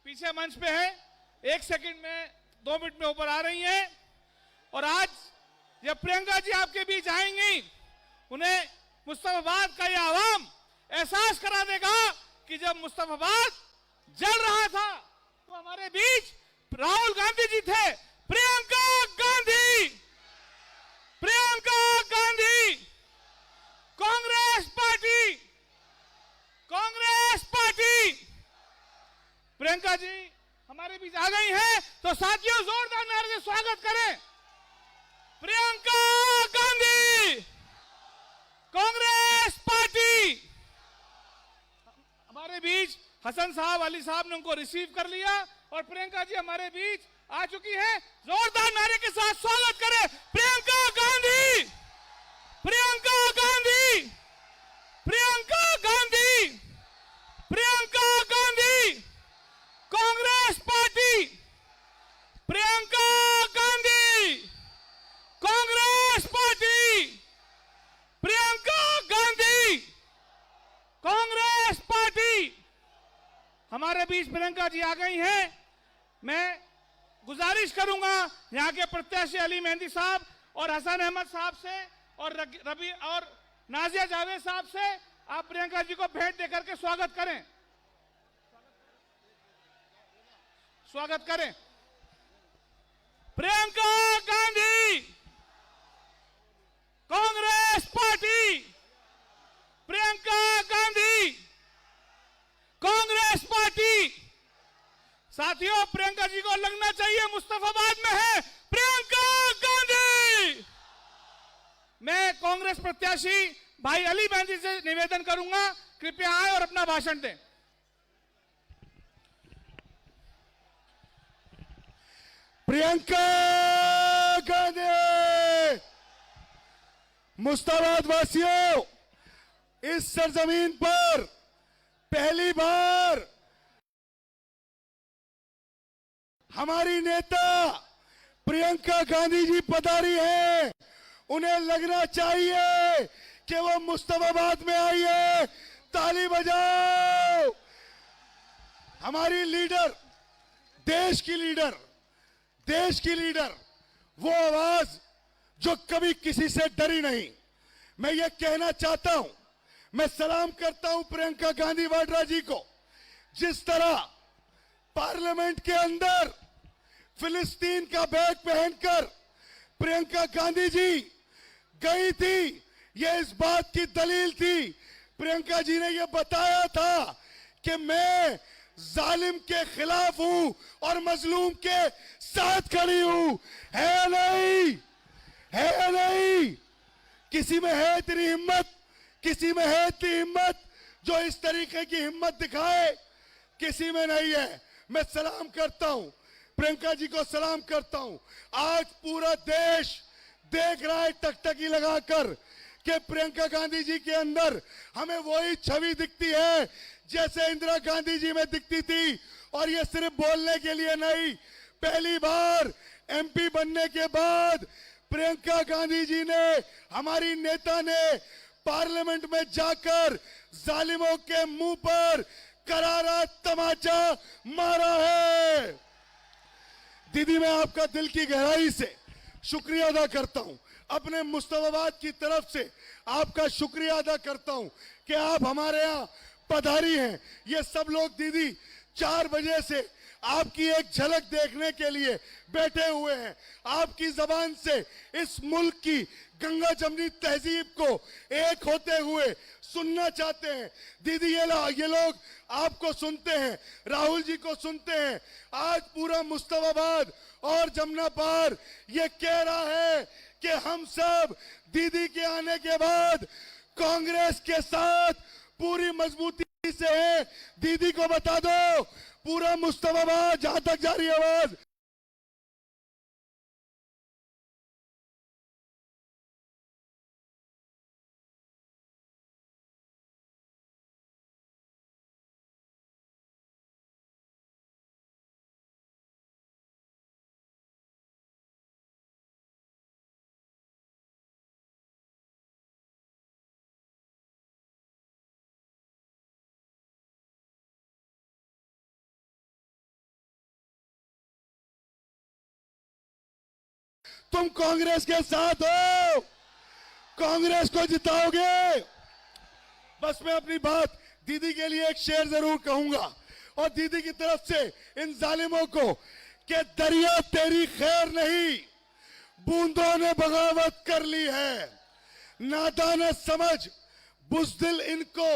पीछे मंच पे है, 1 सेकंड में 2 मिनट में ऊपर आ रही हैं। और आज जब प्रियंका जी आपके बीच आएंगी, उन्हें मुस्तफाबाद का यह आवाम एहसास करा देगा कि जब मुस्तफाबाद जल रहा था तो हमारे बीच राहुल गांधी जी थे। Priyanka Gandhi, Priyanka Gandhi, Congress party, Congress party. प्रियंका जी हमारे बीच आ गई हैं, तो साथियों जोरदार नारे से स्वागत करें। प्रियंका गांधी, कांग्रेस पार्टी। हमारे बीच हसन साहब, अली साहब ने उनको रिसीव कर लिया और प्रियंका जी हमारे बीच आ चुकी है। जोरदार नारे के साथ स्वागत करें Priyanka Gandhi, Priyanka Gandhi, Priyanka Gandhi, Priyanka Gandhi, Congress party. Priyanka Gandhi, Congress party. Priyanka Gandhi, Congress party. हमारे बीच प्रियंका जी आ गई हैं। मैं गुजारिश करूंगा यहां के प्रत्याशी अली मेहंदी साहब और हसन अहमद साहब से और रबी और नाजिया जावेद साहब से, आप प्रियंका जी को भेंट देकर के स्वागत करें, स्वागत करें। प्रियंका गांधी, कांग्रेस पार्टी। प्रियंका गांधी, कांग्रेस पार्टी। साथियों प्रियंका जी को लगना चाहिए मुस्तफाबाद में है प्रियंका गांधी। मैं कांग्रेस प्रत्याशी भाई अली मेहंदी से निवेदन करूंगा, कृपया आए और अपना भाषण दें। प्रियंका गांधी, मुस्तफाबाद वासियों, इस सरजमीन पर पहली बार हमारी नेता प्रियंका गांधी जी पधारी हैं। उन्हें लगना चाहिए कि वो मुस्तफाबाद में आई है। ताली बजाओ। हमारी लीडर, देश की लीडर, देश की लीडर, वो आवाज जो कभी किसी से डरी नहीं। मैं ये कहना चाहता हूं, मैं सलाम करता हूं प्रियंका गांधी वाड्रा जी को। जिस तरह पार्लियामेंट के अंदर फिलिस्तीन का बैग पहनकर प्रियंका गांधी जी गई थी, यह इस बात की दलील थी। प्रियंका जी ने यह बताया था कि मैं जालिम के खिलाफ हूं और मजलूम के साथ खड़ी हूं। है नहीं, है नहीं। किसी में है इतनी हिम्मत, किसी में है इतनी हिम्मत जो इस तरीके की हिम्मत दिखाए? किसी में नहीं है। मैं सलाम करता हूं, प्रियंका जी को सलाम करता हूं। आज पूरा देश देख रहा है टकटकी लगाकर कि प्रियंका गांधी जी के अंदर हमें वही छवि दिखती है जैसे इंदिरा गांधी जी में दिखती थी। और ये सिर्फ बोलने के लिए नहीं, पहली बार एमपी बनने के बाद प्रियंका गांधी जी ने, हमारी नेता ने पार्लियामेंट में जाकर जालिमों के मुंह पर करारा तमाचा मारा है। दीदी, मैं आपका दिल की गहराई से शुक्रिया अदा करता हूं। अपने मुस्तफाबाद की तरफ से आपका शुक्रिया अदा करता हूं कि आप हमारे यहां पधारी हैं। ये सब लोग दीदी 4 बजे से आपकी एक झलक देखने के लिए बैठे हुए हैं। आपकी जबान से इस मुल्क की गंगा जमनी तहजीब को एक होते हुए सुनना चाहते हैं। दीदी, ये लोग आपको सुनते हैं, राहुल जी को सुनते हैं। आज पूरा मुस्तफाबाद और जमुना पार ये कह रहा है कि हम सब दीदी के आने के बाद कांग्रेस के साथ पूरी मजबूती से हैं। दीदी को बता दो, पूरा मुस्तफाबाद, जहां तक जा रही आवाज, तुम कांग्रेस के साथ हो, कांग्रेस को जिताओगे। बस मैं अपनी बात दीदी के लिए एक शेर जरूर कहूंगा और दीदी की तरफ से इन जालिमों को कि दरिया तेरी खैर नहीं, बूंदों ने बगावत कर ली है। नादान समझ बुज़दिल इनको,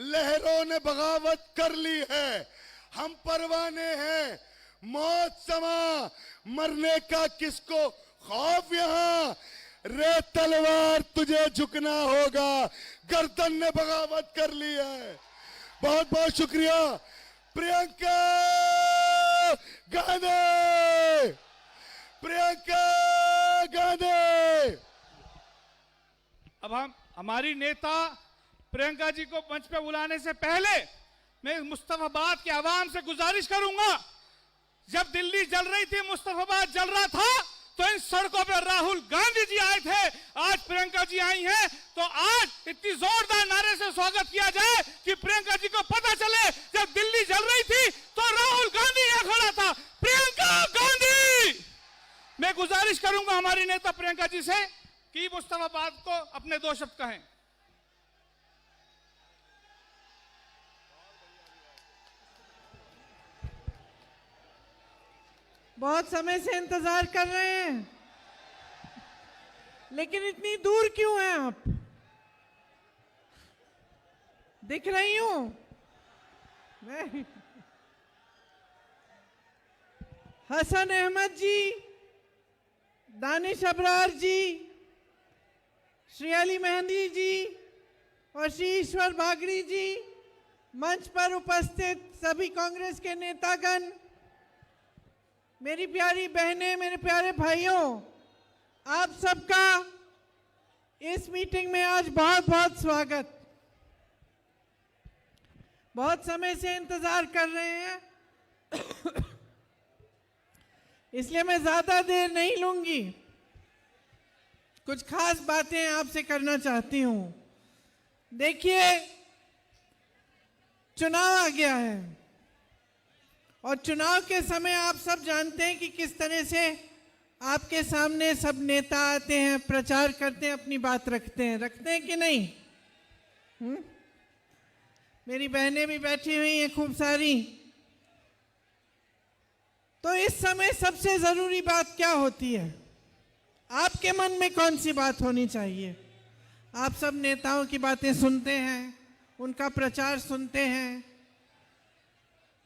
लहरों ने बगावत कर ली है। हम परवाने हैं मौत समा, मरने का किसको खौफ यहाँ। रे तलवार तुझे झुकना होगा, गर्दन ने बगावत कर ली है। बहुत बहुत शुक्रिया। प्रियंका गांधी, प्रियंका गांधी। अब हम हमारी नेता प्रियंका जी को मंच पे बुलाने से पहले मैं मुस्तफाबाद के आवाम से गुजारिश करूंगा, जब दिल्ली जल रही थी, मुस्तफाबाद जल रहा था, तो इन सड़कों पे राहुल गांधी जी आए थे। आज प्रियंका जी आई हैं, तो आज इतनी जोरदार नारे से स्वागत किया जाए कि प्रियंका जी को पता चले जब दिल्ली जल रही थी तो राहुल गांधी यहाँ खड़ा था। प्रियंका गांधी। मैं गुजारिश करूंगा हमारी नेता प्रियंका जी से कि मुस्तफाबाद को अपने दो शब्द कहें। बहुत समय से इंतजार कर रहे हैं, लेकिन इतनी दूर क्यों हैं आप? दिख रही हूं मैं। हसन अहमद जी, दानिश अबरार जी, श्री अली मेहंदी जी और श्री ईश्वर बागड़ी जी, मंच पर उपस्थित सभी कांग्रेस के नेतागण, मेरी प्यारी बहनें, मेरे प्यारे भाइयों, आप सबका इस मीटिंग में आज बहुत बहुत स्वागत। बहुत समय से इंतजार कर रहे हैं इसलिए मैं ज्यादा देर नहीं लूंगी। कुछ खास बातें आपसे करना चाहती हूं। देखिए, चुनाव आ गया है और चुनाव के समय आप सब जानते हैं कि किस तरह से आपके सामने सब नेता आते हैं, प्रचार करते हैं, अपनी बात रखते हैं कि नहीं? मेरी बहनें भी बैठी हुई हैं खूब सारी। तो इस समय सबसे जरूरी बात क्या होती है? आपके मन में कौन सी बात होनी चाहिए? आप सब नेताओं की बातें सुनते हैं, उनका प्रचार सुनते हैं।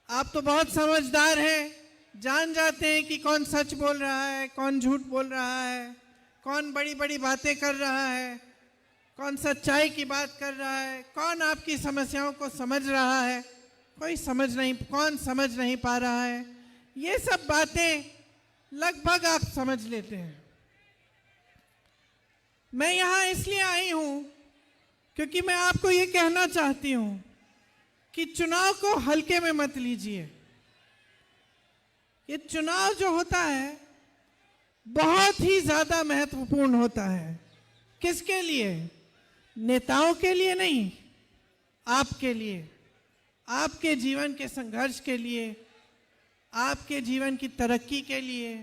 आप तो बहुत समझदार हैं, जान जाते हैं कि कौन सच बोल रहा है, कौन झूठ बोल रहा है, कौन बड़ी बड़ी बातें कर रहा है, कौन सच्चाई की बात कर रहा है, कौन आपकी समस्याओं को समझ रहा है, कौन समझ नहीं पा रहा है। ये सब बातें लगभग आप समझ लेते हैं। मैं यहाँ इसलिए आई हूँ क्योंकि मैं आपको ये कहना चाहती हूँ कि चुनाव को हल्के में मत लीजिए। ये चुनाव जो होता है बहुत ही ज्यादा महत्वपूर्ण होता है। किसके लिए? नेताओं के लिए नहीं, आपके लिए, आपके जीवन के संघर्ष के लिए, आपके जीवन की तरक्की के लिए,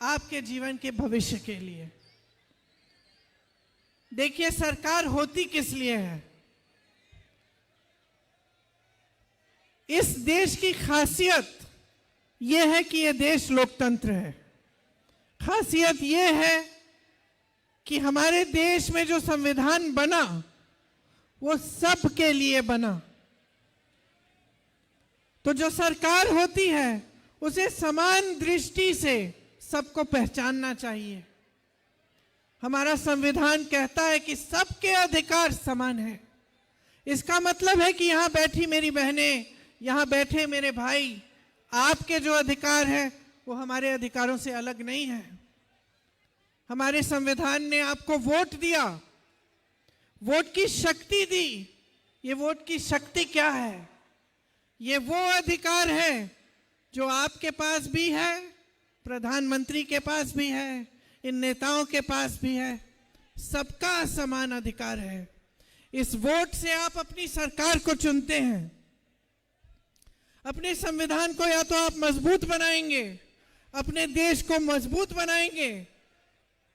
आपके जीवन के भविष्य के लिए। देखिए, सरकार होती किस लिए है? इस देश की खासियत यह है कि यह देश लोकतंत्र है। खासियत यह है कि हमारे देश में जो संविधान बना वो सबके लिए बना। तो जो सरकार होती है उसे समान दृष्टि से सबको पहचानना चाहिए। हमारा संविधान कहता है कि सबके अधिकार समान है। इसका मतलब है कि यहाँ बैठी मेरी बहनें, यहाँ बैठे मेरे भाई, आपके जो अधिकार हैं वो हमारे अधिकारों से अलग नहीं है। हमारे संविधान ने आपको वोट दिया, वोट की शक्ति दी। ये वोट की शक्ति क्या है? ये वो अधिकार है जो आपके पास भी है, प्रधानमंत्री के पास भी है, इन नेताओं के पास भी है। सबका समान अधिकार है। इस वोट से आप अपनी सरकार को चुनते हैं। अपने संविधान को या तो आप मजबूत बनाएंगे, अपने देश को मजबूत बनाएंगे,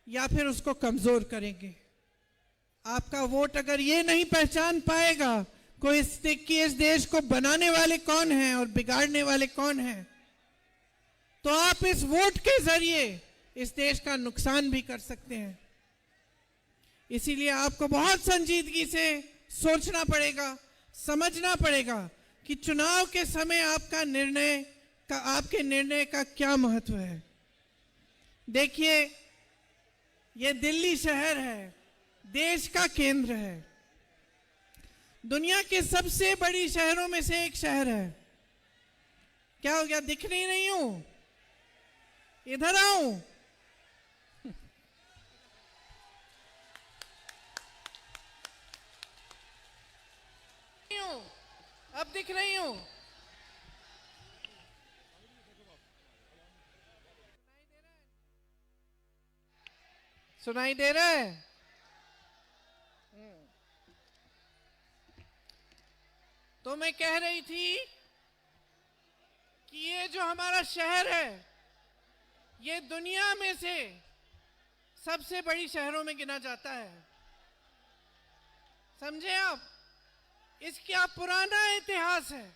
या फिर उसको कमजोर करेंगे। आपका वोट अगर ये नहीं पहचान पाएगा कि इस देश को बनाने वाले कौन हैं और बिगाड़ने वाले कौन हैं, तो आप इस वोट के जरिए इस देश का नुकसान भी कर सकते हैं। इसीलिए आपको बहुत संजीदगी से सोचना पड़ेगा, समझना पड़ेगा कि चुनाव के समय आपके निर्णय का क्या महत्व है। देखिए, ये दिल्ली शहर है, देश का केंद्र है, दुनिया के सबसे बड़ी शहरों में से एक शहर है। क्या हो गया, दिख नहीं हूं? इधर आऊं? अब दिख रही हूं? सुनाई दे रहा है? तो मैं कह रही थी कि ये जो हमारा शहर है, ये दुनिया में से सबसे बड़ी शहरों में गिना जाता है। समझे आप? इसका पुराना इतिहास है,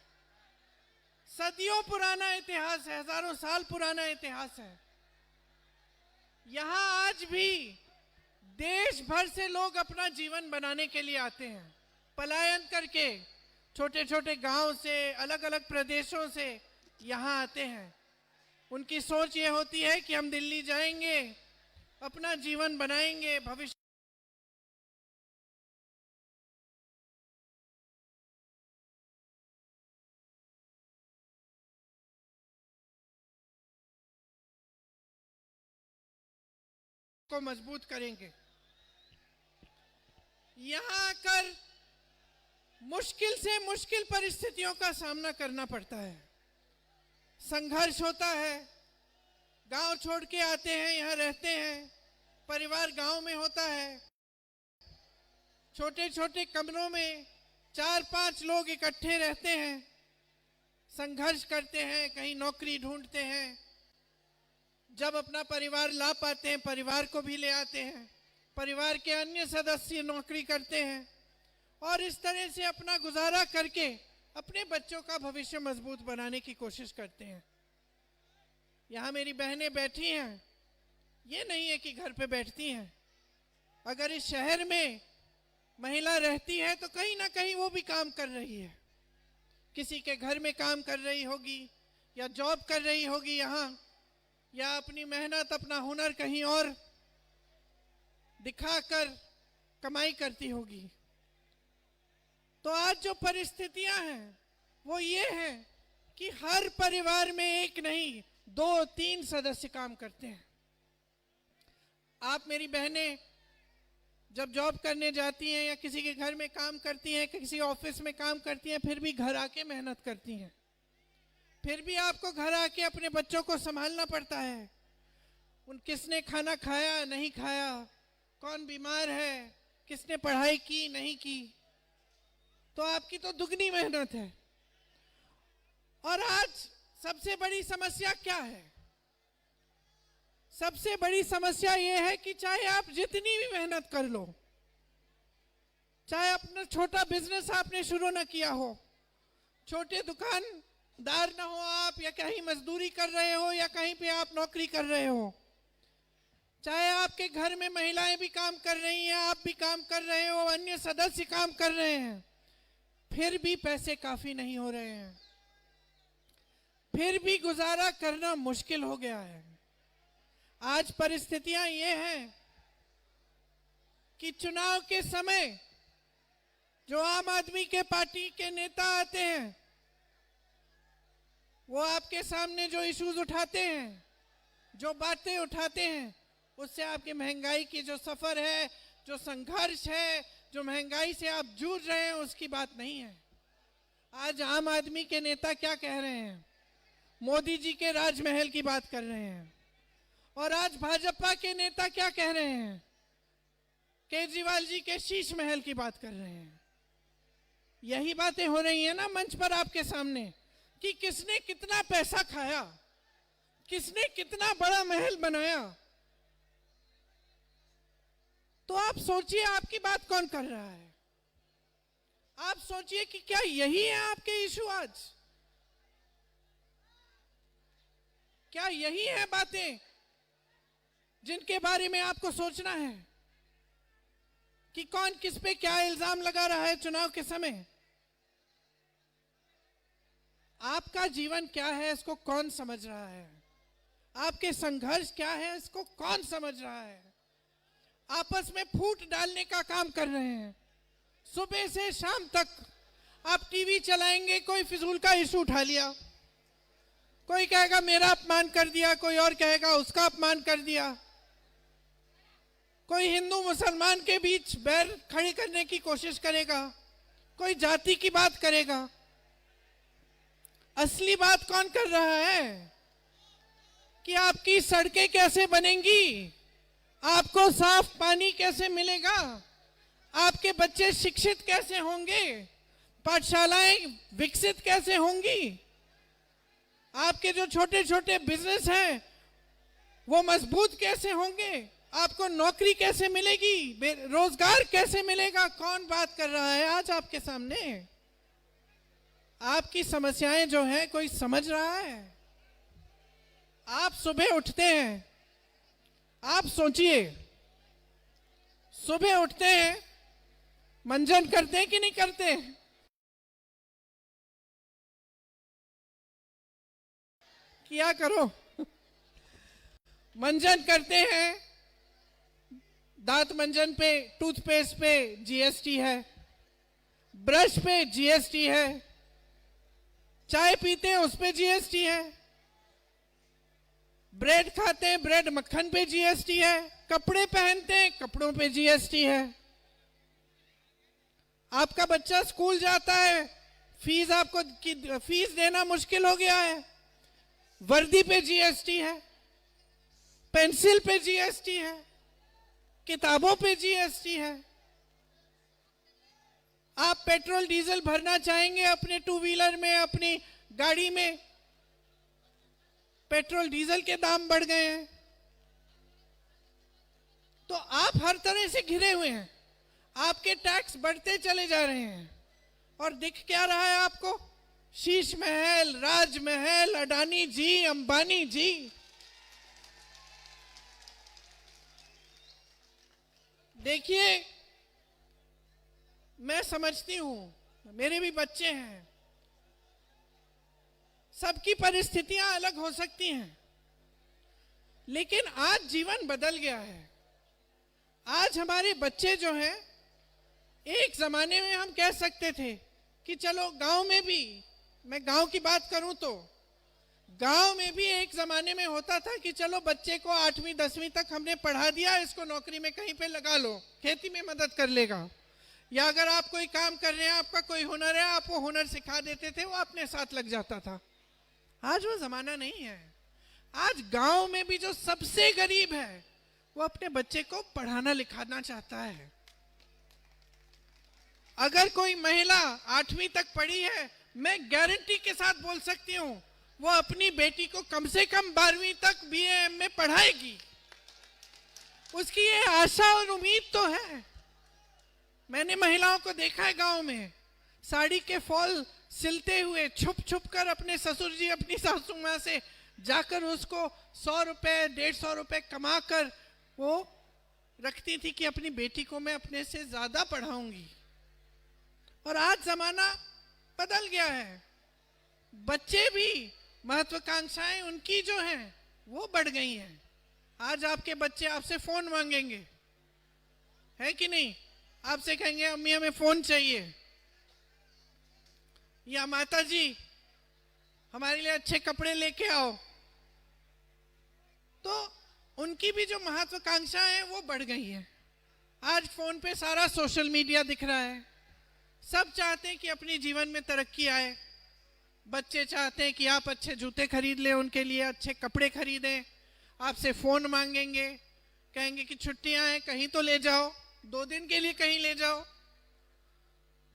सदियों पुराना इतिहास है, हजारों साल पुराना इतिहास है। यहां आज भी देश भर से लोग अपना जीवन बनाने के लिए आते हैं, पलायन करके छोटे छोटे गांव से, अलग अलग प्रदेशों से यहां आते हैं। उनकी सोच ये होती है कि हम दिल्ली जाएंगे, अपना जीवन बनाएंगे, भविष्य को मजबूत करेंगे। यहां आकर मुश्किल से मुश्किल परिस्थितियों का सामना करना पड़ता है, संघर्ष होता है। गांव छोड़ के आते हैं, यहां रहते हैं, परिवार गांव में होता है, छोटे छोटे कमरों में 4-5 लोग इकट्ठे रहते हैं, संघर्ष करते हैं, कहीं नौकरी ढूंढते हैं। जब अपना परिवार ला पाते हैं, परिवार को भी ले आते हैं, परिवार के अन्य सदस्य नौकरी करते हैं और इस तरह से अपना गुजारा करके अपने बच्चों का भविष्य मजबूत बनाने की कोशिश करते हैं। यहां मेरी बहनें बैठी हैं, ये नहीं है कि घर पे बैठती हैं। अगर इस शहर में महिला रहती है तो कहीं ना कहीं वो भी काम कर रही है, किसी के घर में काम कर रही होगी या जॉब कर रही होगी यहां, या अपनी मेहनत, अपना हुनर कहीं और दिखाकर कमाई करती होगी। तो आज जो परिस्थितियां हैं वो ये हैं कि हर परिवार में एक नहीं 2-3 सदस्य काम करते हैं। आप मेरी बहनें जब जॉब करने जाती हैं या किसी के घर में काम करती हैं, किसी ऑफिस में काम करती हैं, फिर भी घर आके मेहनत करती हैं, फिर भी आपको घर आके अपने बच्चों को संभालना पड़ता है। किसने खाना खाया, नहीं खाया, कौन बीमार है, किसने पढ़ाई की, नहीं की, तो आपकी तो दुगनी मेहनत है। और आज सबसे बड़ी समस्या क्या है? सबसे बड़ी समस्या यह है कि चाहे आप जितनी भी मेहनत कर लो, चाहे अपना छोटा बिजनेस आपने शुरू ना किया हो, छोटे दुकानदार ना हो आप, या कहीं मजदूरी कर रहे हो या कहीं पे आप नौकरी कर रहे हो, चाहे आपके घर में महिलाएं भी काम कर रही हैं, आप भी काम कर रहे हो, अन्य सदस्य काम कर रहे हैं, फिर भी पैसे काफी नहीं हो रहे हैं, फिर भी गुजारा करना मुश्किल हो गया है। आज परिस्थितियां ये हैं कि चुनाव के समय जो आम आदमी के पार्टी के नेता आते हैं, वो आपके सामने जो इश्यूज उठाते हैं, जो बातें उठाते हैं, उससे आपकी महंगाई की जो सफर है, जो संघर्ष है, जो महंगाई से आप जूझ रहे हैं, उसकी बात नहीं है। आज आम आदमी के नेता क्या कह रहे हैं? मोदी जी के राजमहल की बात कर रहे हैं। और आज भाजपा के नेता क्या कह रहे हैं? केजरीवाल जी के शीश महल की बात कर रहे हैं। यही बातें हो रही है ना मंच पर आपके सामने, कि किसने कितना पैसा खाया, किसने कितना बड़ा महल बनाया। तो आप सोचिए आपकी बात कौन कर रहा है। आप सोचिए कि क्या यही है आपके इशू आज? क्या यही है बातें जिनके बारे में आपको सोचना है कि कौन किस पे क्या इल्जाम लगा रहा है चुनाव के समय? आपका जीवन क्या है इसको कौन समझ रहा है? आपके संघर्ष क्या है इसको कौन समझ रहा है? आपस में फूट डालने का काम कर रहे हैं। सुबह से शाम तक आप टीवी चलाएंगे, कोई फिजूल का इशू उठा लिया, कोई कहेगा मेरा अपमान कर दिया, कोई और कहेगा उसका अपमान कर दिया, कोई हिंदू मुसलमान के बीच बैर खड़ी करने की कोशिश करेगा, कोई जाति की बात करेगा। असली बात कौन कर रहा है कि आपकी सड़कें कैसे बनेंगी, आपको साफ पानी कैसे मिलेगा, आपके बच्चे शिक्षित कैसे होंगे, पाठशालाएं विकसित कैसे होंगी, आपके जो छोटे छोटे बिजनेस हैं वो मजबूत कैसे होंगे, आपको नौकरी कैसे मिलेगी, रोजगार कैसे मिलेगा। कौन बात कर रहा है आज आपके सामने? आपकी समस्याएं जो हैं कोई समझ रहा है? आप सुबह उठते हैं, आप सोचिए, सुबह उठते हैं, मंजन करते हैं कि नहीं करते? किया करो। मंजन करते हैं, दांत मंजन पे, टूथपेस्ट पे जीएसटी है, ब्रश पे जीएसटी है, चाय पीते हैं उस पे जीएसटी है, ब्रेड खाते हैं ब्रेड मक्खन पे जीएसटी है, कपड़े पहनते हैं कपड़ों पे जीएसटी है। आपका बच्चा स्कूल जाता है, फीस आपको फीस देना मुश्किल हो गया है, वर्दी पे जीएसटी है, पेंसिल पे जीएसटी है, किताबों पे जीएसटी है। आप पेट्रोल डीजल भरना चाहेंगे अपने टू व्हीलर में, अपनी गाड़ी में, पेट्रोल डीजल के दाम बढ़ गए हैं। तो आप हर तरह से घिरे हुए हैं, आपके टैक्स बढ़ते चले जा रहे हैं और दिख क्या रहा है आपको? शीश महल, राजमहल, अडानी जी, अंबानी जी। देखिए, मैं समझती हूं, मेरे भी बच्चे हैं, सबकी परिस्थितियां अलग हो सकती हैं, लेकिन आज जीवन बदल गया है। आज हमारे बच्चे जो हैं, एक जमाने में हम कह सकते थे कि चलो गांव में भी, मैं गांव की बात करूं तो गांव में भी एक जमाने में होता था कि चलो बच्चे को 8वीं 10वीं तक हमने पढ़ा दिया, इसको नौकरी में कहीं पे लगा लो, खेती में मदद कर लेगा, या अगर आप कोई काम कर रहे हैं, आपका कोई हुनर है, आप वो हुनर सिखा देते थे, वो अपने साथ लग जाता था। आज वो जमाना नहीं है। आज गांव में भी जो सबसे गरीब है वो अपने बच्चे को पढ़ाना लिखाना चाहता है। अगर कोई महिला 8वीं तक पढ़ी है, मैं गारंटी के साथ बोल सकती हूं वो अपनी बेटी को कम से कम 12वीं तक BA में पढ़ाएगी। उसकी ये आशा और उम्मीद तो है। मैंने महिलाओं को देखा है गांव में, साड़ी के फॉल सिलते हुए छुप छुप कर अपने ससुर जी, अपनी सासू माँ से जाकर उसको 100 रुपए 150 रुपए कमा कर वो रखती थी कि अपनी बेटी को मैं अपने से ज्यादा पढ़ाऊंगी। और आज जमाना बदल गया है, बच्चे भी, महत्वाकांक्षाएं उनकी जो हैं वो बढ़ गई हैं। आज आपके बच्चे आपसे फोन मांगेंगे, है कि नहीं? आपसे कहेंगे अम्मी हमें फोन चाहिए, या माता जी हमारे लिए अच्छे कपड़े लेके आओ। तो उनकी भी जो महत्वाकांक्षा है वो बढ़ गई है। आज फोन पे सारा सोशल मीडिया दिख रहा है, सब चाहते हैं कि अपने जीवन में तरक्की आए। बच्चे चाहते हैं कि आप अच्छे जूते खरीद लें, उनके लिए अच्छे कपड़े खरीदें, आपसे फोन मांगेंगे, कहेंगे कि छुट्टियां हैं कहीं तो ले जाओ, 2 दिन के लिए कहीं ले जाओ।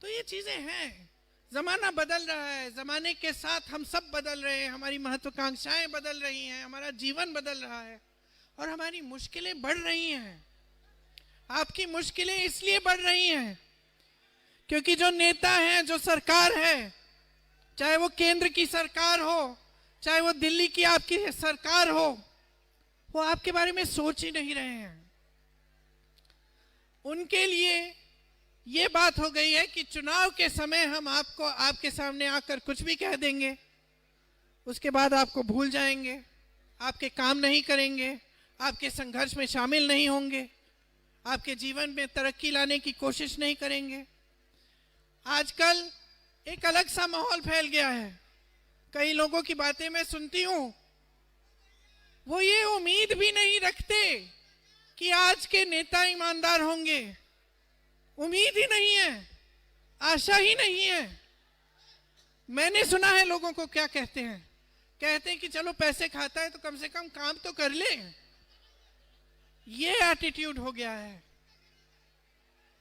तो ये चीजें हैं, जमाना बदल रहा है, जमाने के साथ हम सब बदल रहे हैं, हमारी महत्वाकांक्षाएं बदल रही हैं, हमारा जीवन बदल रहा है और हमारी मुश्किलें बढ़ रही हैं। आपकी मुश्किलें इसलिए बढ़ रही हैं क्योंकि जो नेता हैं, जो सरकार है, चाहे वो केंद्र की सरकार हो, चाहे वो दिल्ली की आपकी सरकार हो, वो आपके बारे में सोच ही नहीं रहे हैं। उनके लिए ये बात हो गई है कि चुनाव के समय हम आपको आपके सामने आकर कुछ भी कह देंगे, उसके बाद आपको भूल जाएंगे, आपके काम नहीं करेंगे, आपके संघर्ष में शामिल नहीं होंगे, आपके जीवन में तरक्की लाने की कोशिश नहीं करेंगे। आजकल एक अलग सा माहौल फैल गया है। कई लोगों की बातें मैं सुनती हूं, वो ये उम्मीद भी नहीं रखते कि आज के नेता ईमानदार होंगे। उम्मीद ही नहीं है, आशा ही नहीं है। मैंने सुना है लोगों को क्या कहते हैं, कहते हैं कि चलो पैसे खाता है तो कम से कम काम तो कर ले। ये एटीट्यूड हो गया है।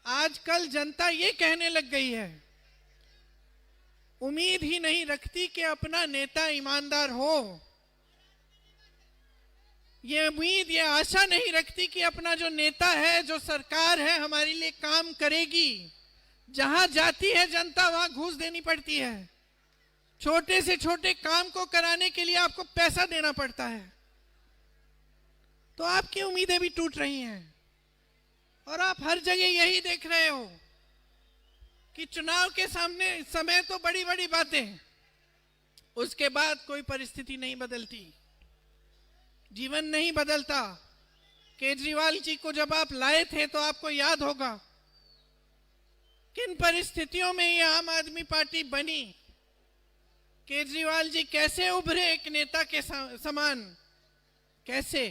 आजकल जनता ये कहने लग गई है, उम्मीद ही नहीं रखती कि अपना नेता ईमानदार हो। ये उम्मीद, ये आशा नहीं रखती कि अपना जो नेता है, जो सरकार है, हमारे लिए काम करेगी। जहां जाती है जनता वहां घूस देनी पड़ती है। छोटे से छोटे काम को कराने के लिए आपको पैसा देना पड़ता है। तो आपकी उम्मीदें भी टूट रही हैं। और आप हर जगह यही देख रहे हो कि चुनाव के सामने समय तो बड़ी बड़ी बातें, उसके बाद कोई परिस्थिति नहीं बदलती, जीवन नहीं बदलता। केजरीवाल जी को जब आप लाए थे तो आपको याद होगा किन परिस्थितियों में ये आम आदमी पार्टी बनी। केजरीवाल जी कैसे उभरे एक नेता के समान, कैसे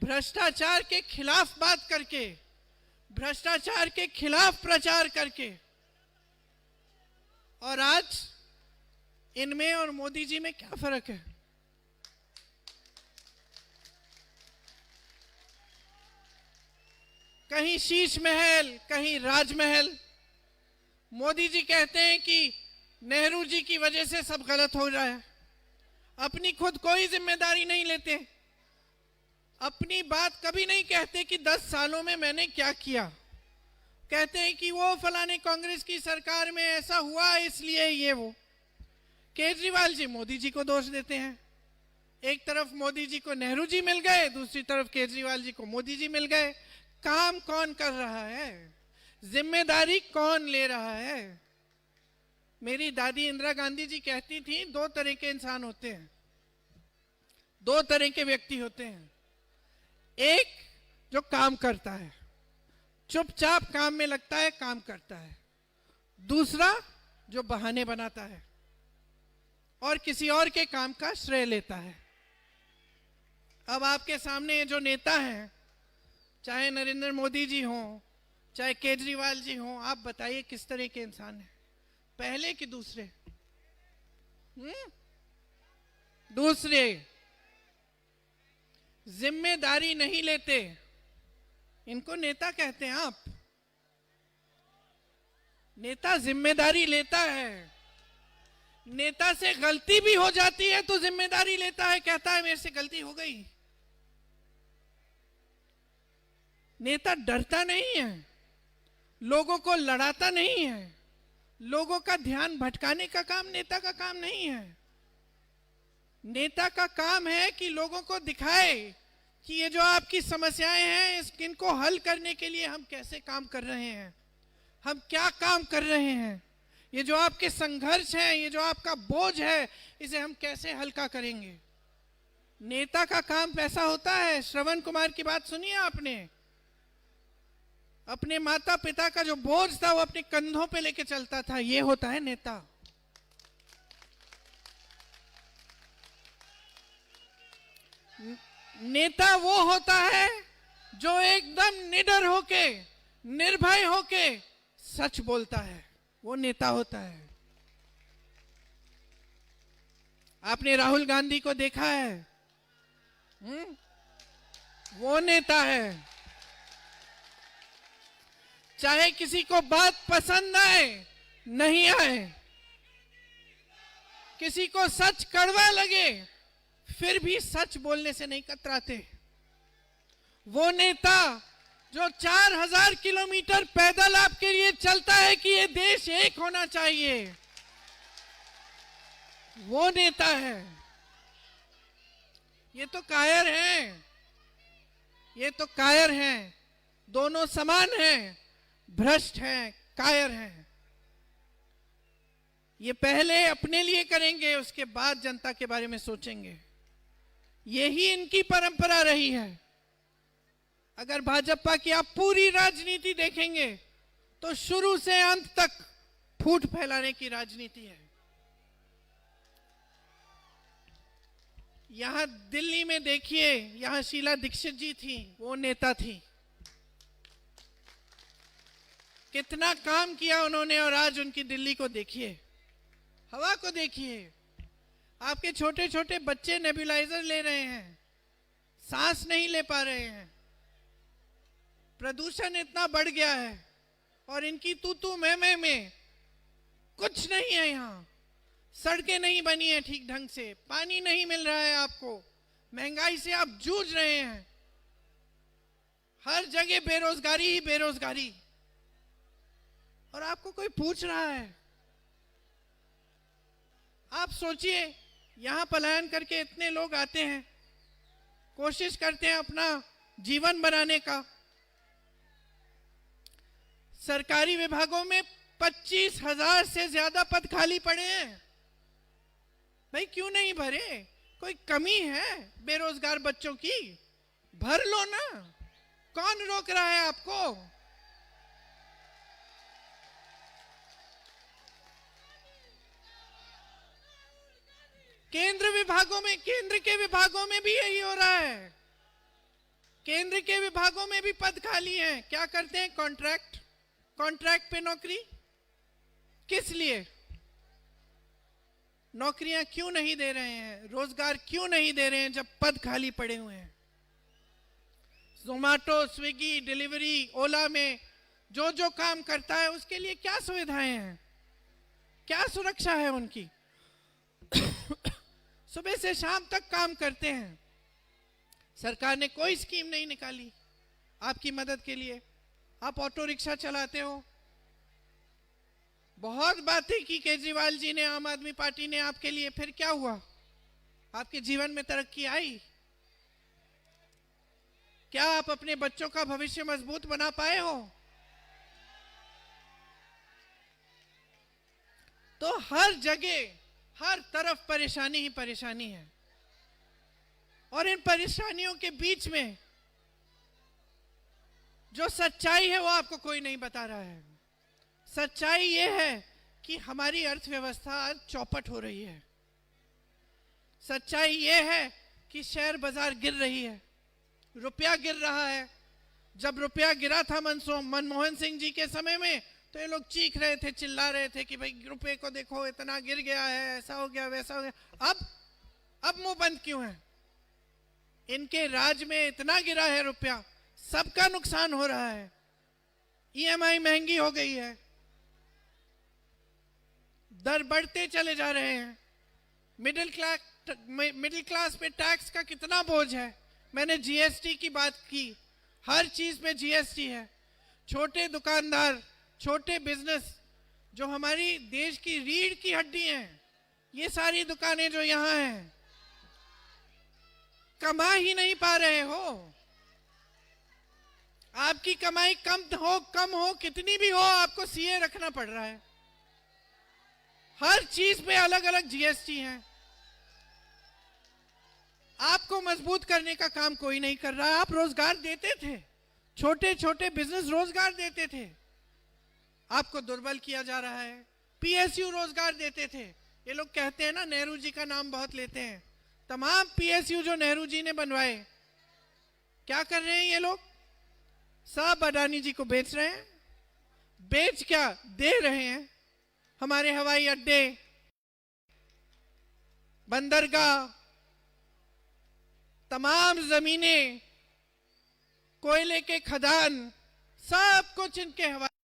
भ्रष्टाचार के खिलाफ बात करके, भ्रष्टाचार के खिलाफ प्रचार करके। और आज इनमें और मोदी जी में क्या फर्क है? कहीं शीश महल, कहीं राजमहल। मोदी जी कहते हैं कि नेहरू जी की वजह से सब गलत हो रहा है, अपनी खुद कोई जिम्मेदारी नहीं लेते, अपनी बात कभी नहीं कहते कि 10 सालों में मैंने क्या किया। कहते हैं कि वो फलाने कांग्रेस की सरकार में ऐसा हुआ इसलिए ये वो। केजरीवाल जी मोदी जी को दोष देते हैं। एक तरफ मोदी जी को नेहरू जी मिल गए, दूसरी तरफ केजरीवाल जी को मोदी जी मिल गए। काम कौन कर रहा है? जिम्मेदारी कौन ले रहा है? मेरी दादी इंदिरा गांधी जी कहती थी, 2 तरह के इंसान होते हैं, 2 तरह के व्यक्ति होते हैं। एक जो काम करता है, चुपचाप काम में लगता है, काम करता है। दूसरा जो बहाने बनाता है और किसी और के काम का श्रेय लेता है। अब आपके सामने जो नेता हैं, चाहे नरेंद्र मोदी जी हों, चाहे केजरीवाल जी हों, आप बताइए किस तरह के इंसान हैं, पहले कि दूसरे? दूसरे जिम्मेदारी नहीं लेते, इनको नेता कहते हैं आप। नेता जिम्मेदारी लेता है, नेता से गलती भी हो जाती है तो जिम्मेदारी लेता है, कहता है मेरे से गलती हो गई। नेता डरता नहीं है, लोगों को लड़ाता नहीं है, लोगों का ध्यान भटकाने का काम नेता का काम नहीं है। नेता का काम है कि लोगों को दिखाए कि ये जो आपकी समस्याएं हैं, इनको हल करने के लिए हम कैसे काम कर रहे हैं, हम क्या काम कर रहे हैं। ये जो आपके संघर्ष है, ये जो आपका बोझ है, इसे हम कैसे हल्का करेंगे। नेता का काम ऐसा होता है। श्रवण कुमार की बात सुनिए आपने, अपने माता पिता का जो बोझ था वो अपने कंधों पे लेके चलता था। ये होता है नेता। नेता वो होता है जो एकदम निडर होके, निर्भय होके सच बोलता है, वो नेता होता है। आपने राहुल गांधी को देखा है, वो नेता है। चाहे किसी को बात पसंद आए नहीं आए, किसी को सच कड़वा लगे, फिर भी सच बोलने से नहीं कतराते। वो नेता जो 4000 किलोमीटर पैदल आपके लिए चलता है कि ये देश एक होना चाहिए, वो नेता है। ये तो कायर हैं, ये तो कायर हैं, दोनों समान हैं, भ्रष्ट हैं, कायर हैं। ये पहले अपने लिए करेंगे, उसके बाद जनता के बारे में सोचेंगे। यही इनकी परंपरा रही है। अगर भाजपा की आप पूरी राजनीति देखेंगे तो शुरू से अंत तक फूट फैलाने की राजनीति है। यहां दिल्ली में देखिए, यहां शीला दीक्षित जी थी, वो नेता थी। कितना काम किया उन्होंने, और आज उनकी दिल्ली को देखिए, हवा को देखिए। आपके छोटे छोटे बच्चे नेबुलाइजर ले रहे हैं, सांस नहीं ले पा रहे हैं। प्रदूषण इतना बढ़ गया है, और इनकी तू तू मैं में कुछ नहीं है। यहाँ सड़कें नहीं बनी है ठीक ढंग से, पानी नहीं मिल रहा है आपको, महंगाई से आप जूझ रहे हैं, हर जगह बेरोजगारी ही बेरोजगारी, और आपको कोई पूछ रहा है? आप सोचिए, यहां पलायन करके इतने लोग आते हैं, कोशिश करते हैं अपना जीवन बनाने का। सरकारी विभागों में 25,000 से ज्यादा पद खाली पड़े हैं। भाई क्यों नहीं भरे? कोई कमी है बेरोजगार बच्चों की? भर लो ना, कौन रोक रहा है आपको? केंद्र विभागों में, केंद्र के विभागों में भी यही हो रहा है। केंद्र के विभागों में भी पद खाली हैं। क्या करते हैं? कॉन्ट्रैक्ट, कॉन्ट्रैक्ट पे नौकरी। किस लिए? नौकरियां क्यों नहीं दे रहे हैं? रोजगार क्यों नहीं दे रहे हैं जब पद खाली पड़े हुए हैं? जोमैटो, स्विगी, डिलीवरी, ओला में जो जो काम करता है उसके लिए क्या सुविधाएं हैं, क्या सुरक्षा है उनकी? सुबह से शाम तक काम करते हैं। सरकार ने कोई स्कीम नहीं निकाली आपकी मदद के लिए। आप ऑटो रिक्शा चलाते हो, बहुत बातें की केजरीवाल जी ने, आम आदमी पार्टी ने आपके लिए, फिर क्या हुआ? आपके जीवन में तरक्की आई? क्या आप अपने बच्चों का भविष्य मजबूत बना पाए हो? तो हर जगह, हर तरफ परेशानी ही परेशानी है, और इन परेशानियों के बीच में जो सच्चाई है वो आपको कोई नहीं बता रहा है। सच्चाई ये है कि हमारी अर्थव्यवस्था आज चौपट हो रही है। सच्चाई ये है कि शेयर बाजार गिर रही है, रुपया गिर रहा है। जब रुपया गिरा था मनमोहन सिंह जी के समय में, तो ये लोग चीख रहे थे, चिल्ला रहे थे कि भाई रुपए को देखो इतना गिर गया है, ऐसा हो गया, वैसा हो गया। अब मुंह बंद क्यों है? इनके राज में इतना गिरा है रुपया, सबका नुकसान हो रहा है। ईएमआई महंगी हो गई है, दर बढ़ते चले जा रहे हैं। मिडिल क्लास पे टैक्स का कितना बोझ है। मैंने जीएसटी की बात की, हर चीज पे जीएसटी है। छोटे दुकानदार, छोटे बिजनेस, जो हमारी देश की रीढ़ की हड्डी हैं, ये सारी दुकानें जो यहां हैं, कमा ही नहीं पा रहे हो। आपकी कमाई कम हो कितनी भी हो, आपको सीए रखना पड़ रहा है। हर चीज पे अलग अलग जीएसटी है। आपको मजबूत करने का काम कोई नहीं कर रहा। आप रोजगार देते थे, छोटे छोटे बिजनेस रोजगार देते थे, आपको दुर्बल किया जा रहा है। पीएसयू रोजगार देते थे। ये लोग कहते हैं ना, नेहरू जी का नाम बहुत लेते हैं। तमाम पीएसयू जो नेहरू जी ने बनवाए, क्या कर रहे हैं ये लोग? सब अडानी जी को बेच रहे हैं। बेच क्या, दे रहे हैं। हमारे हवाई अड्डे, बंदरगाह, तमाम जमीनें, कोयले के खदान, सब कुछ इनके हवाले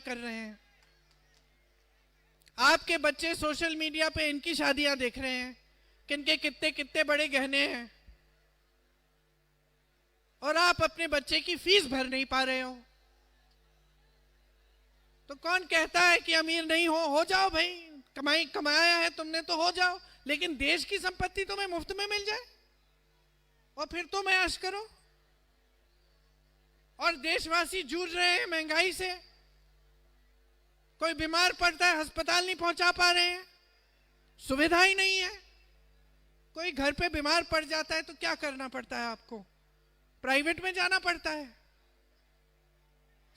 कर रहे हैं। आपके बच्चे सोशल मीडिया पे इनकी शादियां देख रहे हैं, किनके कितने कितने बड़े गहने हैं, और आप अपने बच्चे की फीस भर नहीं पा रहे हो। तो कौन कहता है कि अमीर नहीं हो जाओ भाई, कमाया है तुमने तो हो जाओ, लेकिन देश की संपत्ति तुम्हें मुफ्त में मिल जाए और फिर तुम ऐश करो। और देशवासी जूझ रहे हैं महंगाई से, कोई बीमार पड़ता है अस्पताल नहीं पहुंचा पा रहे हैं, सुविधा ही नहीं है। कोई घर पे बीमार पड़ जाता है तो क्या करना पड़ता है आपको, प्राइवेट में जाना पड़ता है।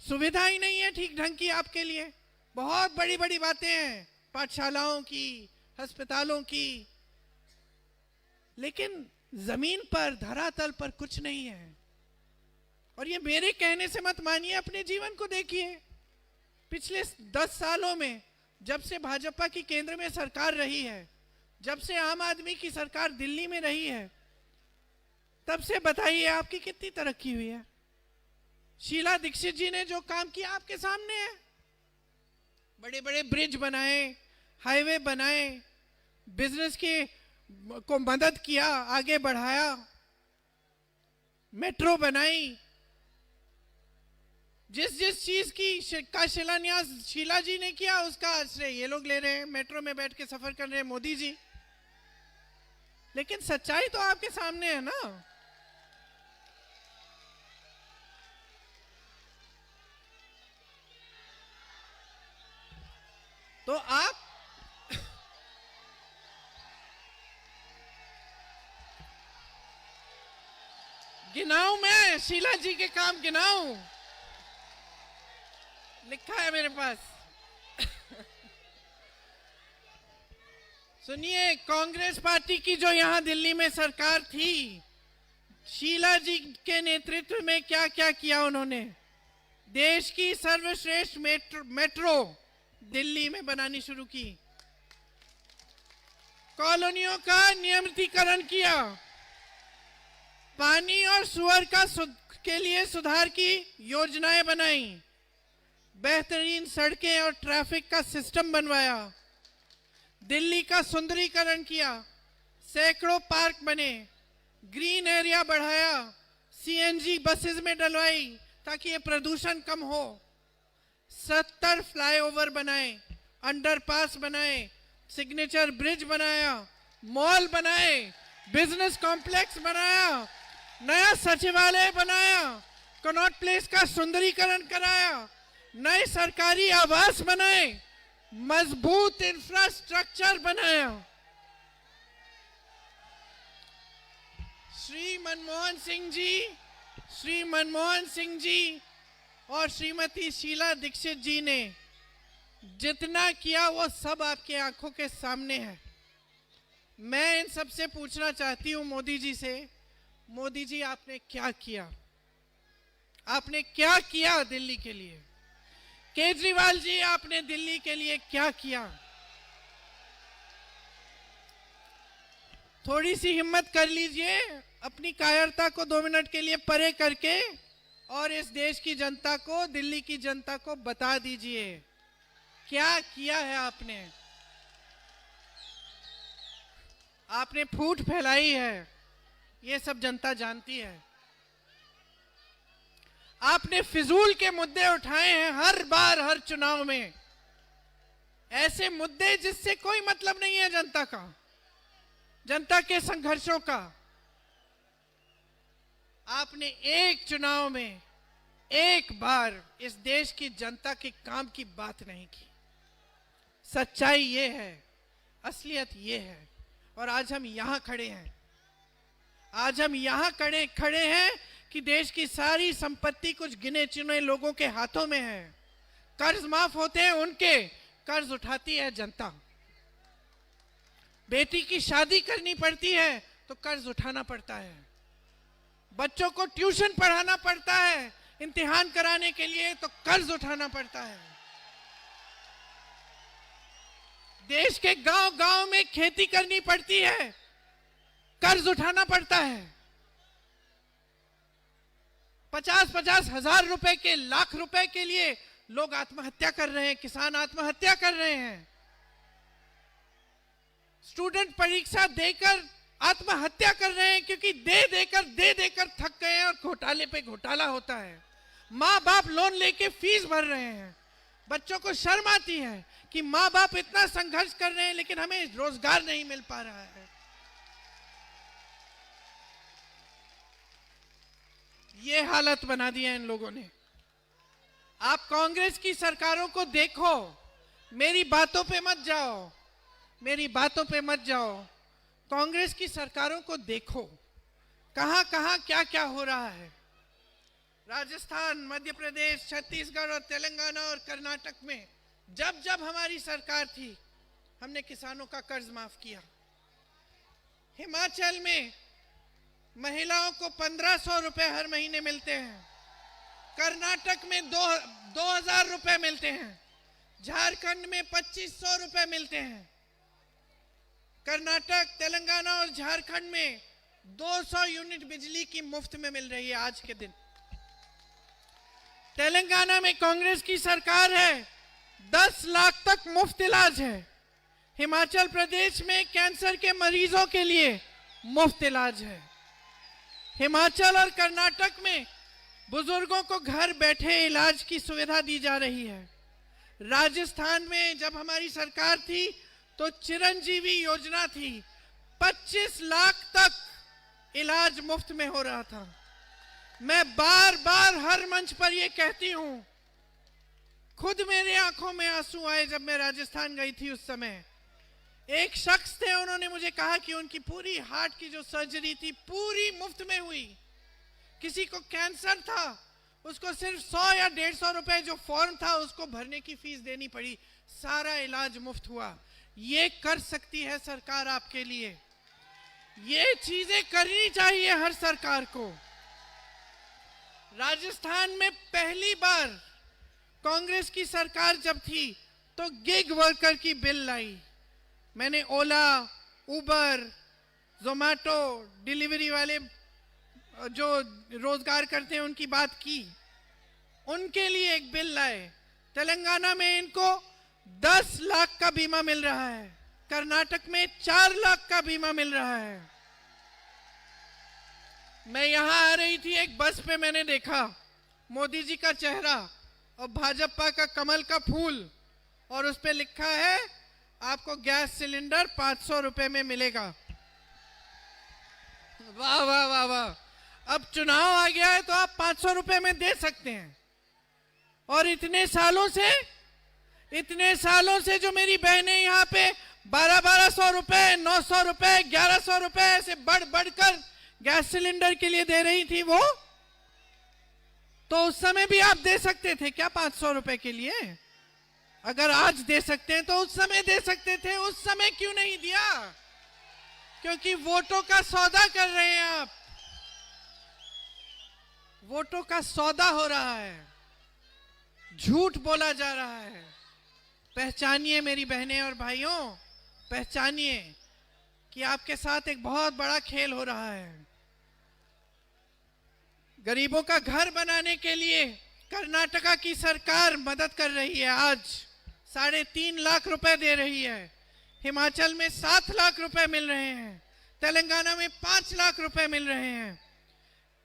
सुविधा ही नहीं है ठीक ढंग की आपके लिए। बहुत बड़ी बड़ी बातें हैं पाठशालाओं की, अस्पतालों की, लेकिन जमीन पर धरातल पर कुछ नहीं है। और ये मेरे कहने से मत मानिए, अपने जीवन को देखिए। पिछले 10 सालों में जब से भाजपा की केंद्र में सरकार रही है, जब से आम आदमी की सरकार दिल्ली में रही है, तब से बताइए आपकी कितनी तरक्की हुई है। शीला दीक्षित जी ने जो काम किया आपके सामने है। बड़े बड़े ब्रिज बनाए, हाईवे बनाए, बिजनेस को मदद किया, आगे बढ़ाया, मेट्रो बनाई। जिस जिस चीज का शिलान्यास शीला जी ने किया, उसका श्रेय ये लोग ले रहे हैं। मेट्रो में बैठ के सफर कर रहे हैं मोदी जी। लेकिन सच्चाई तो आपके सामने है ना। तो आप गिनाऊं, मैं शीला जी के काम गिनाऊं? लिखा है मेरे पास। सुनिए, कांग्रेस पार्टी की जो यहां दिल्ली में सरकार थी, शीला जी के नेतृत्व में क्या क्या किया उन्होंने। देश की सर्वश्रेष्ठ मेट्रो दिल्ली में बनानी शुरू की, कॉलोनियों का नियमितीकरण किया, पानी और सुअर के लिए सुधार की योजनाएं बनाई, बेहतरीन सड़कें और ट्रैफिक का सिस्टम बनवाया, दिल्ली का सुंदरीकरण किया, सैकड़ों पार्क बने, ग्रीन एरिया बढ़ाया, सीएनजी बसेस में डलवाई ताकि ये प्रदूषण कम हो, 70 फ्लाईओवर बनाए, अंडरपास बनाए, सिग्नेचर ब्रिज बनाया, मॉल बनाए, बिजनेस कॉम्प्लेक्स बनाया, नया सचिवालय बनाया, कनॉट प्लेस का सुंदरीकरण कराया, नए सरकारी आवास बनाए, मजबूत इंफ्रास्ट्रक्चर बनाया। श्री मनमोहन सिंह जी और श्रीमती शीला दीक्षित जी ने जितना किया वो सब आपके आंखों के सामने है। मैं इन सबसे पूछना चाहती हूं मोदी जी से, मोदी जी आपने क्या किया? आपने क्या किया दिल्ली के लिए? केजरीवाल जी आपने दिल्ली के लिए क्या किया? थोड़ी सी हिम्मत कर लीजिए, अपनी कायरता को 2 मिनट के लिए परे करके और इस देश की जनता को, दिल्ली की जनता को बता दीजिए क्या किया है आपने। आपने फूट फैलाई है, ये सब जनता जानती है। आपने फिजूल के मुद्दे उठाए हैं हर बार, हर चुनाव में, ऐसे मुद्दे जिससे कोई मतलब नहीं है जनता का, जनता के संघर्षों का। आपने एक चुनाव में एक बार इस देश की जनता के काम की बात नहीं की। सच्चाई ये है, असलियत ये है। और आज हम यहां खड़े हैं, आज हम यहां खड़े हैं कि देश की सारी संपत्ति कुछ गिने चुने लोगों के हाथों में है। कर्ज माफ होते हैं उनके, कर्ज उठाती है जनता। बेटी की शादी करनी पड़ती है तो कर्ज उठाना पड़ता है। बच्चों को ट्यूशन पढ़ाना पड़ता है, इम्तिहान कराने के लिए तो कर्ज उठाना पड़ता है। देश के गांव-गांव में खेती करनी पड़ती है, कर्ज उठाना पड़ता है। 50-50 हजार रुपए के, लाख रुपए के लिए लोग आत्महत्या कर रहे हैं, किसान आत्महत्या कर रहे हैं, स्टूडेंट परीक्षा देकर आत्महत्या कर रहे हैं क्योंकि दे देकर थक गए हैं और घोटाले पे घोटाला होता है। माँ बाप लोन लेके फीस भर रहे हैं। बच्चों को शर्म आती है कि माँ बाप इतना संघर्ष कर रहे हैं लेकिन हमें रोजगार नहीं मिल पा रहा है। ये हालत बना दिया इन लोगों ने। आप कांग्रेस की सरकारों को देखो, मेरी बातों पे मत जाओ, मेरी बातों पे मत जाओ। कांग्रेस की सरकारों को देखो, कहां कहां क्या क्या हो रहा है। राजस्थान, मध्य प्रदेश, छत्तीसगढ़ और तेलंगाना और कर्नाटक में जब जब हमारी सरकार थी, हमने किसानों का कर्ज माफ किया। हिमाचल में महिलाओं को 1500 रुपए हर महीने मिलते हैं। कर्नाटक में 2000 रुपए मिलते हैं। झारखंड में 2500 रुपए मिलते हैं। कर्नाटक, तेलंगाना और झारखंड में 200 यूनिट बिजली की मुफ्त में मिल रही है आज के दिन। तेलंगाना में कांग्रेस की सरकार है, 10 लाख तक मुफ्त इलाज है। हिमाचल प्रदेश में कैंसर के मरीजों के लिए मुफ्त इलाज है। हिमाचल और कर्नाटक में बुजुर्गों को घर बैठे इलाज की सुविधा दी जा रही है। राजस्थान में जब हमारी सरकार थी तो चिरंजीवी योजना थी, 25 लाख तक इलाज मुफ्त में हो रहा था। मैं बार बार हर मंच पर यह कहती हूं, खुद मेरे आंखों में आंसू आए जब मैं राजस्थान गई थी। उस समय एक शख्स थे, उन्होंने मुझे कहा कि उनकी पूरी हार्ट की जो सर्जरी थी पूरी मुफ्त में हुई। किसी को कैंसर था, उसको सिर्फ 100 या 150 रुपए जो फॉर्म था उसको भरने की फीस देनी पड़ी, सारा इलाज मुफ्त हुआ। ये कर सकती है सरकार आपके लिए। ये चीजें करनी चाहिए हर सरकार को। राजस्थान में पहली बार कांग्रेस की सरकार जब थी तो गिग वर्कर की बिल लाई। मैंने ओला, उबर, जोमैटो, डिलीवरी वाले जो रोजगार करते हैं उनकी बात की, उनके लिए एक बिल लाए। तेलंगाना में इनको 10 लाख का बीमा मिल रहा है, कर्नाटक में 4 लाख का बीमा मिल रहा है। मैं यहां आ रही थी, एक बस पे मैंने देखा मोदी जी का चेहरा और भाजपा का कमल का फूल, और उस पे लिखा है आपको गैस सिलेंडर 500 रुपए में मिलेगा। वाह वाह वाह वाह। अब चुनाव आ गया है तो आप 500 रुपए में दे सकते हैं। और इतने सालों से जो मेरी बहनें यहाँ पे 1200 रुपए, 900 रुपए, 1100 रुपए ऐसे बढ़कर गैस सिलेंडर के लिए दे रही थी, वो तो उस समय भी आप दे सकते थे क्या 500 रुपए के लिए? अगर आज दे सकते हैं तो उस समय दे सकते थे। उस समय क्यों नहीं दिया? क्योंकि वोटों का सौदा कर रहे हैं आप। वोटों का सौदा हो रहा है, झूठ बोला जा रहा है। पहचानिए मेरी बहनें और भाइयों, पहचानिए कि आपके साथ एक बहुत बड़ा खेल हो रहा है। गरीबों का घर बनाने के लिए कर्नाटका की सरकार मदद कर रही है, आज 3.5 लाख रुपए दे रही है। हिमाचल में 7 लाख रुपए मिल रहे हैं, तेलंगाना में 5 लाख रुपए मिल रहे हैं।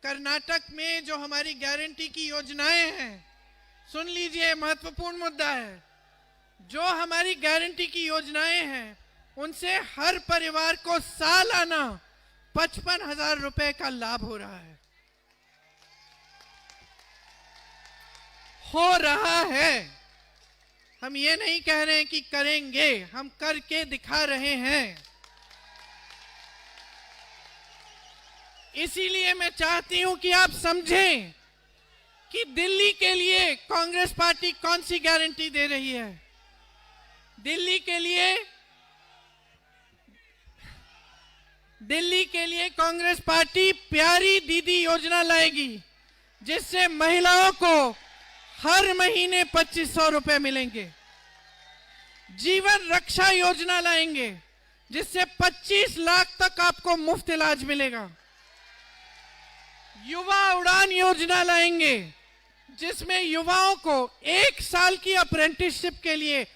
कर्नाटक में जो हमारी गारंटी की योजनाएं हैं, सुन लीजिए, महत्वपूर्ण मुद्दा है। जो हमारी गारंटी की योजनाएं हैं उनसे हर परिवार को सालाना 55,000 रुपए का लाभ हो रहा है। हो रहा है। हम ये नहीं कह रहे हैं कि करेंगे, हम करके दिखा रहे हैं। इसीलिए मैं चाहती हूं कि आप समझें कि दिल्ली के लिए कांग्रेस पार्टी कौन सी गारंटी दे रही है। दिल्ली के लिए कांग्रेस पार्टी प्यारी दीदी योजना लाएगी, जिससे महिलाओं को हर महीने 2500 रुपए मिलेंगे। जीवन रक्षा योजना लाएंगे, जिससे 25 लाख तक आपको मुफ्त इलाज मिलेगा। युवा उड़ान योजना लाएंगे, जिसमें युवाओं को 1 साल की अप्रेंटिसशिप के लिए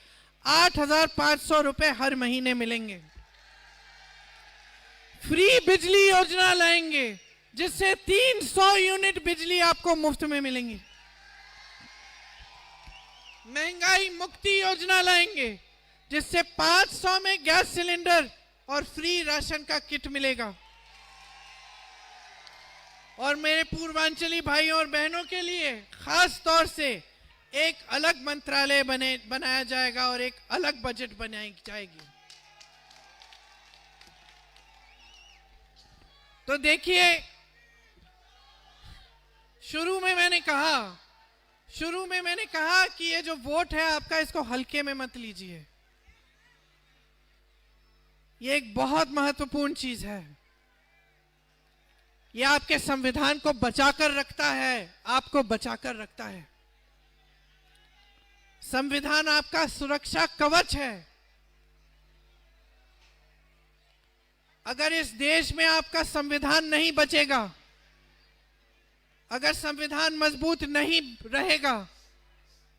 8,500 रुपए हर महीने मिलेंगे। फ्री बिजली योजना लाएंगे, जिससे 300 यूनिट बिजली आपको मुफ्त में मिलेंगी। महंगाई मुक्ति योजना लाएंगे, जिससे 500 में गैस सिलेंडर और फ्री राशन का किट मिलेगा। और मेरे पूर्वांचली भाइयों और बहनों के लिए खास तौर से एक अलग मंत्रालय बनाया जाएगा और एक अलग बजट बनाई जाएगी। तो देखिए, शुरू में मैंने कहा कि ये जो वोट है आपका, इसको हल्के में मत लीजिए। ये एक बहुत महत्वपूर्ण चीज है। ये आपके संविधान को बचाकर रखता है, आपको बचाकर रखता है। संविधान आपका सुरक्षा कवच है। अगर इस देश में आपका संविधान नहीं बचेगा, अगर संविधान मजबूत नहीं रहेगा,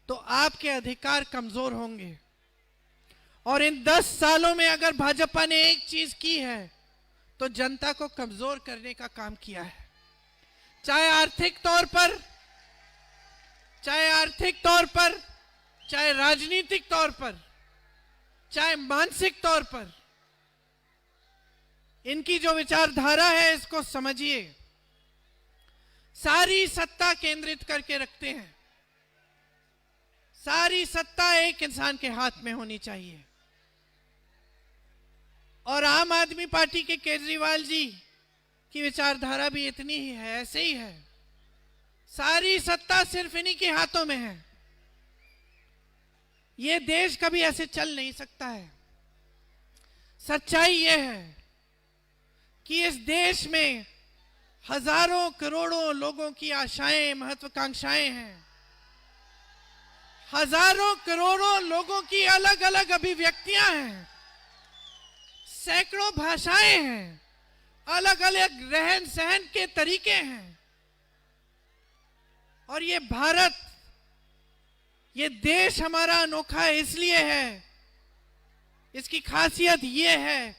तो आपके अधिकार कमजोर होंगे। और इन 10 सालों में अगर भाजपा ने एक चीज की है, तो जनता को कमजोर करने का काम किया है। चाहे आर्थिक तौर पर, चाहे राजनीतिक तौर पर, चाहे मानसिक तौर पर। इनकी जो विचारधारा है, इसको समझिए। सारी सत्ता केंद्रित करके रखते हैं। सारी सत्ता एक इंसान के हाथ में होनी चाहिए। और आम आदमी पार्टी के केजरीवाल जी की विचारधारा भी इतनी ही है, ऐसे ही है। सारी सत्ता सिर्फ इन्हीं के हाथों में है। ये देश कभी ऐसे चल नहीं सकता है। सच्चाई ये है कि इस देश में हजारों करोड़ों लोगों की आशाएं, महत्वाकांक्षाएं हैं। हजारों करोड़ों लोगों की अलग अलग अभिव्यक्तियां हैं, सैकड़ों भाषाएं हैं, अलग अलग रहन सहन के तरीके हैं। और ये भारत, ये देश हमारा अनोखा इसलिए है, इसकी खासियत ये है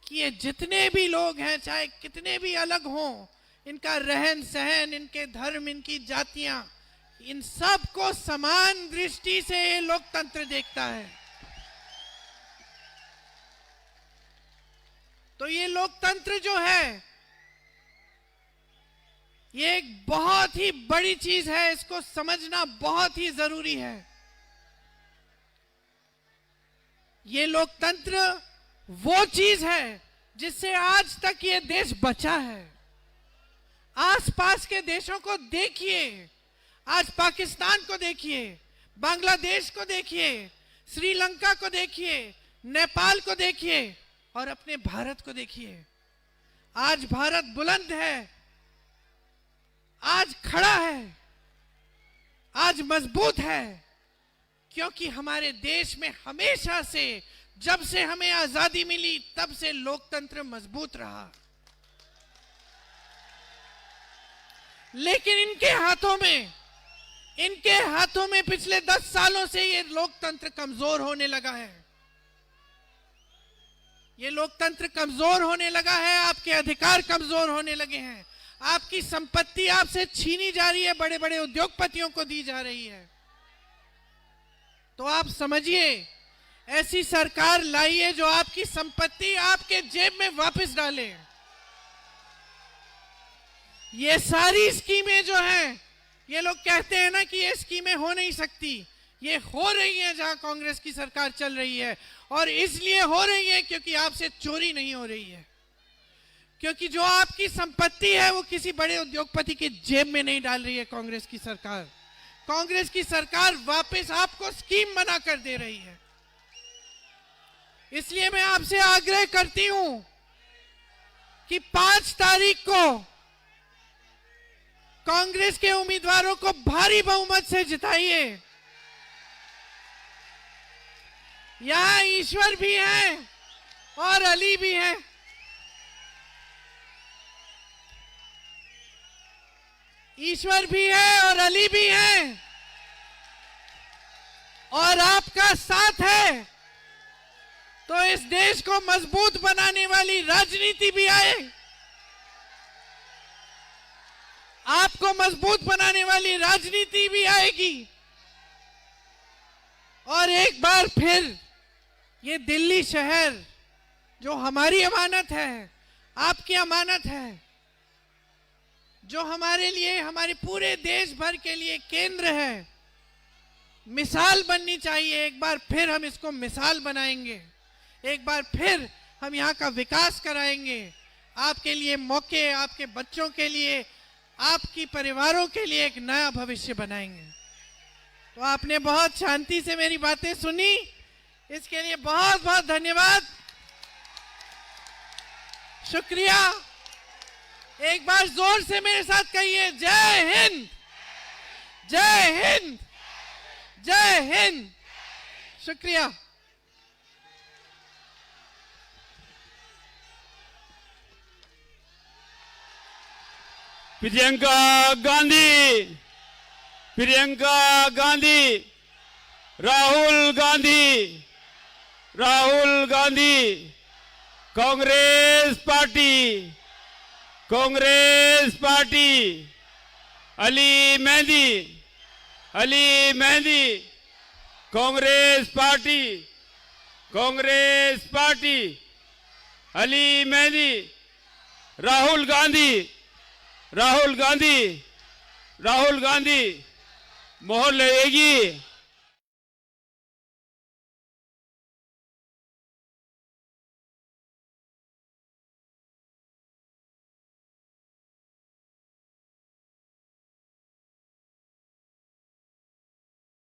कि ये जितने भी लोग हैं, चाहे कितने भी अलग हों, इनका रहन सहन, इनके धर्म, इनकी जातियां, इन सब को समान दृष्टि से ये लोकतंत्र देखता है। तो ये लोकतंत्र जो है, ये एक बहुत ही बड़ी चीज है। इसको समझना बहुत ही जरूरी है। ये लोकतंत्र वो चीज है जिससे आज तक ये देश बचा है। आसपास के देशों को देखिए, आज पाकिस्तान को देखिए, बांग्लादेश को देखिए, श्रीलंका को देखिए, नेपाल को देखिए और अपने भारत को देखिए। आज भारत बुलंद है, आज खड़ा है, आज मजबूत है, क्योंकि हमारे देश में हमेशा से, जब से हमें आजादी मिली, तब से लोकतंत्र मजबूत रहा। लेकिन इनके हाथों में पिछले 10 सालों से ये लोकतंत्र कमजोर होने लगा है। ये लोकतंत्र कमजोर होने लगा है, आपके अधिकार कमजोर होने लगे हैं, आपकी संपत्ति आपसे छीनी जा रही है, बड़े बड़े उद्योगपतियों को दी जा रही है। तो आप समझिए, ऐसी सरकार लाइए जो आपकी संपत्ति आपके जेब में वापस डाले। ये सारी स्कीमें जो हैं, ये लोग कहते हैं ना कि ये स्कीमें हो नहीं सकती, ये हो रही है जहां कांग्रेस की सरकार चल रही है। और इसलिए हो रही है क्योंकि आपसे चोरी नहीं हो रही है, क्योंकि जो आपकी संपत्ति है वो किसी बड़े उद्योगपति की जेब में नहीं डाल रही है कांग्रेस की सरकार। कांग्रेस की सरकार वापस आपको स्कीम बना कर दे रही है। इसलिए मैं आपसे आग्रह करती हूं कि 5 तारीख को कांग्रेस के उम्मीदवारों को भारी बहुमत से जिताइए। यहां ईश्वर भी हैं और अली भी हैं। ईश्वर भी है और अली भी है और आपका साथ है तो इस देश को मजबूत बनाने वाली राजनीति भी आए। आपको मजबूत बनाने वाली राजनीति भी आएगी और एक बार फिर ये दिल्ली शहर जो हमारी अमानत है, आपकी अमानत है, जो हमारे लिए, हमारे पूरे देश भर के लिए केंद्र है, मिसाल बननी चाहिए। एक बार फिर हम इसको मिसाल बनाएंगे, एक बार फिर हम यहाँ का विकास कराएंगे, आपके लिए मौके, आपके बच्चों के लिए, आपकी परिवारों के लिए एक नया भविष्य बनाएंगे। तो आपने बहुत शांति से मेरी बातें सुनी, इसके लिए बहुत बहुत धन्यवाद, शुक्रिया। एक बार जोर से मेरे साथ कहिए, जय हिंद, जय हिंद, जय हिंद। शुक्रिया। Priyanka Gandhi, Priyanka Gandhi, Rahul Gandhi, Rahul Gandhi, Congress party, Congress party, Ali mehndi, Ali mehndi, Congress party, Congress party, Ali mehndi, Rahul Gandhi, Rahul Gandhi, Rahul Gandhi, मोहर लगेगी।